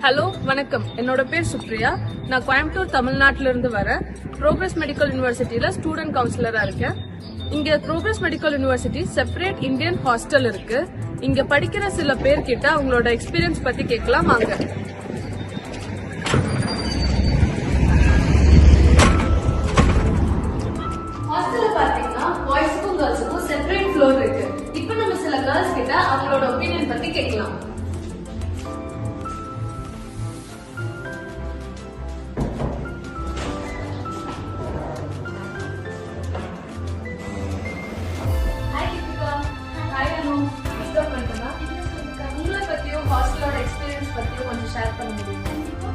Hello வணக்கம். என்னோட பேர் சுப்ரியா. நான் கோயம்புத்தூர் தமிழ்நாட்டில இருந்து வரேன். ப்ரோக்ரஸ் மெடிக்கல் யூனிவர்சிட்டியில ஸ்டூடெண்ட் கவுன்சிலரா இருக்கேன். இங்க progress medical university separate Indian hostel இருக்கு. இங்க படிக்கிற சில பேர் கிட்ட அவங்களோட எக்ஸ்பீரியன்ஸ் பத்தி கேட்கலாம் வாங்க. ஹாஸ்டல்ல பாத்தீங்கன்னா பாய்ஸ்க்கும் கேர்ள்ஸுக்கும் செப்பரேட் ஃப்ளோர் இருக்கு. இப்போ நம்ம சில கேர்ள்ஸ் கிட்ட அவங்களோட ஒப்பீனியன் பத்தி கேட்கலாம். ஹாஸ்டலோட எக்ஸ்பீரியன்ஸ் பத்தி கொஞ்சம் ஷேர் பண்ண முடியுமா?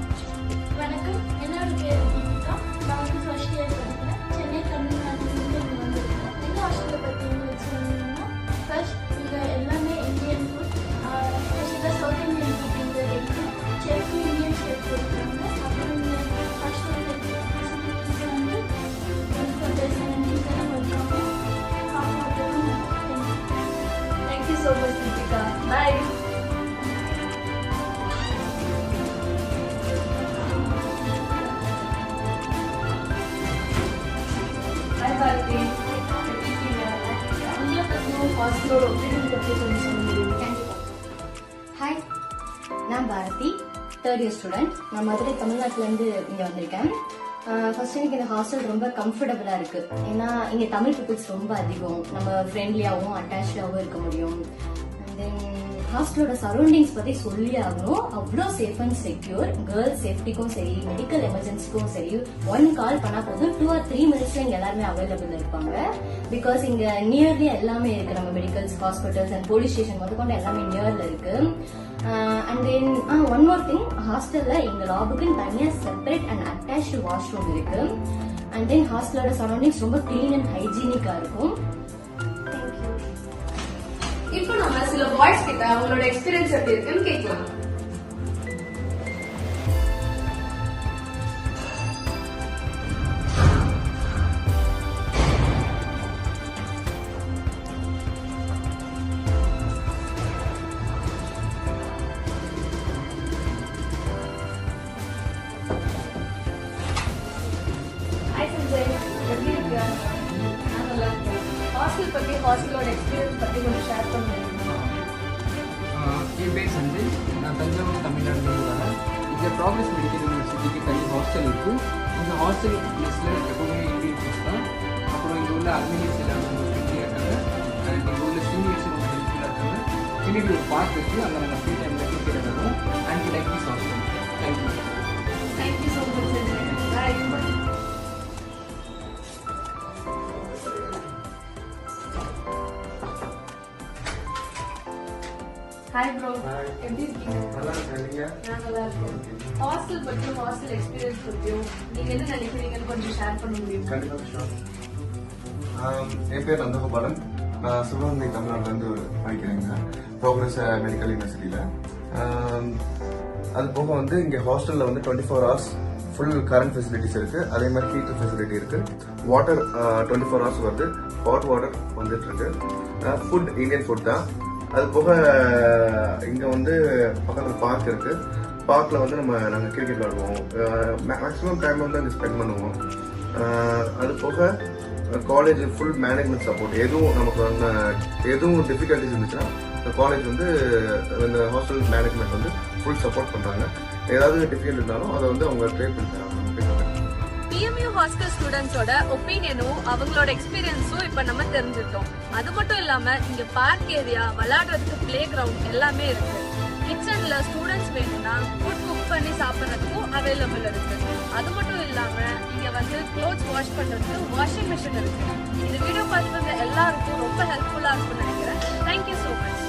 வணக்கம், என்னோட பேர் தீபிகா. நான் வந்து ஃபர்ஸ்ட் இயர் படிக்கிறேன். சென்னை தமிழ்நாட்டிலிருந்து இங்கே வந்திருக்கேன். எங்கள் ஹாஸ்டலை பற்றி உங்களுக்கு சொல்லணும்னா, ஃபர்ஸ்ட் இங்கே எல்லாமே இந்தியன் ஃபுட், ஸ்பெஷலாக சவுத் இந்தியன் ஃபுட் இங்கே இருக்குது. செஃப் இந்தியன் செஃப் இருக்காங்க. அப்புறம் இங்கே ஹாஸ்டலில் இருக்கிற ஃபெசிலிட்டிஸ் வந்து 24/7 வருவாங்க. சாப்பாடும் தேங்க்யூ ஸோ மச் தீபிகா. பாய். ஹாய், நான் பாரதி, தேர்ட் இயர் ஸ்டூடெண்ட். நான் மதுரை தமிழ்நாட்டிலேருந்து இங்கே வந்திருக்கேன். ஃபர்ஸ்ட் எனக்கு இந்த ஹாஸ்டல் ரொம்ப கம்ஃபர்டபுளாக இருக்கு. ஏன்னா இங்கே தமிழ் பீப்புள்ஸ் ரொம்ப அதிகம். நம்ம ஃப்ரெண்ட்லியாகவும் அட்டாச்சாகவும் இருக்க முடியும். அண்ட் தென் ஹாஸ்டலோட சரௌண்டிங்ஸ் பற்றி சொல்லி ஆகணும். அவ்வளோ சேஃப் அண்ட் செக்யூர். கேர்ள்ஸ் சேஃப்டிக்கும் சரி, மெடிக்கல் எமர்ஜென்சிக்கும் சரி, 1 கால் பண்ணால் போதும் 2 or 3 மினிட்ஸ்ல இங்கே எல்லாருமே அவைலபிள் இருப்பாங்க. பிகாஸ் இங்கே நியர்லி எல்லாமே இருக்கு. நம்ம medicals, hospitals and police station முதற்கொண்டு எல்லாமே நியர்ல இருக்கு. And then one more thing, ஹாஸ்டல்ல எங்க லாபுக்குன்னு தனியாக செப்பரேட் அண்ட் அட்டாச்டு வாஷ்ரூம் இருக்கு. அண்ட் தென் ஹாஸ்டலோட சரௌண்டிங்ஸ் ரொம்ப கிளீன் அண்ட் ஹைஜீனிக்கா இருக்கும். இப்போ நம்ம சில பாய்ஸ் கிட்ட அவங்களோட எக்ஸ்பீரியன்ஸ் எப்படி இருக்குன்னு கேட்கலாம். ஹாய் சஞ்சய், எப்படி இருக்க? நான் நல்லா இருக்கேன். ஹாஸ்டல் பத்தி, ஹாஸ்டலோட எக்ஸ்பீரியன்ஸ் பத்தி கொஞ்சம் ஷேர் பண்ண முடியுமா? என் பேர் சஞ்சய். நான் தஞ்சாவூர் தமிழ்நாட்டிலேருந்து வரேன். இங்கே ப்ராக்ரஸ் மெடிக்கல் யூனிவர்சிட்டிக்கு தனி ஹாஸ்டல் இருக்குது. இந்த ஹாஸ்டல் ப்ளேஸில் எப்போவுமே இந்தியன் ஃபுட்ஸ் தான். அப்புறம் இங்கே உள்ள அட்மினிஸ் எல்லாரும் ரொம்ப ஃப்ரெண்ட்லியாக இருக்காங்க. அண்ட் இங்கே உள்ள சீனியர்ஸும் ரொம்ப ஹெல்ப்ஃபுல்லாக இருக்காங்க. பின்னாடி ஒரு பார்க் இருக்குது, அங்கே நாங்கள் ஃப்ரீ டைமில் கிரிக்கெட் ஆடுறோம். And like this hostel. Thank you. Thank you so much Sanjay. Bye. Hi bro, எப்படி இருக்கீங்க? நல்லா இருக்கீங்க? நான் நல்லா இருக்கேன். ஹாஸ்டல் பத்தியும் ஹாஸ்டல் எக்ஸ்பீரியன்ஸ் பத்தியும் நீங்க என்ன நினைக்கிறீங்கன்னு கொஞ்சம் ஷேர் பண்ண முடியுமா? என் பேர் நந்தகோபாலன். நான் சிவகங்கை தமிழ்நாட்டிலேருந்து படிக்கிறேங்க, ப்ரோக்ரஸ் மெடிக்கல் யூனிவர்சிட்டியில். அது போக வந்து இங்கே ஹாஸ்டலில் வந்து 24 hours ஃபுல் கரண்ட் ஃபெசிலிட்டிஸ் இருக்குது. அதே மாதிரி ஹீட்டர் ஃபெசிலிட்டி இருக்குது. வாட்டர் 24 hours வருது. ஹாட் வாட்டர் வந்துட்டு இருக்கு. ஃபுட் இந்தியன் ஃபுட் தான். அது போக இங்கே வந்து பக்கத்தில் பார்க் இருக்கு. பார்க்கில் வந்து நாங்கள் கிரிக்கெட் விளாடுவோம். மேக்ஸிமம் டைம் வந்து அங்கே ஸ்பெண்ட் பண்ணுவோம். அது போக காலேஜ் ஃபுல் மேனேஜ்மெண்ட் சப்போர்ட். எதுவும் டிஃபிகல்ட்டிஸ் இருந்துச்சுன்னா இந்த காலேஜ் வந்து இந்த ஹாஸ்டல் மேனேஜ்மெண்ட் வந்து ஃபுல் சப்போர்ட் பண்ணுறாங்க. ஏதாவது டிஃபிகல்ட் இருந்தாலும் அதை வந்து அவங்க ட்ரை பண்ணி தராங்க. PMU ஹாஸ்டல் ஸ்டூடெண்ட்ஸோட ஒப்பீனியனும் அவங்களோட எக்ஸ்பீரியன்ஸும் இப்ப நம்ம தெரிஞ்சுட்டோம். அது மட்டும் இல்லாம இங்க பார்க் ஏரியா, விளையாடுறதுக்கு பிளே கிரவுண்ட் எல்லாமே இருக்கு. கிச்சன்ல ஸ்டூடெண்ட்ஸ் வேணும்னா ஃபுட் குக் பண்ணி சாப்பிட்றதுக்கும் அவைலபிள் இருக்கு. அது மட்டும் இல்லாம இங்க வந்து க்ளோத்ஸ் வாஷ் பண்றதுக்கு வாஷிங் மிஷின் இருக்கு. இந்த வீடியோ பார்த்துட்டு எல்லாருக்கும் ரொம்ப ஹெல்ப்ஃபுல்லா இருக்கும்னு நினைக்கிறேன். Thank you so much.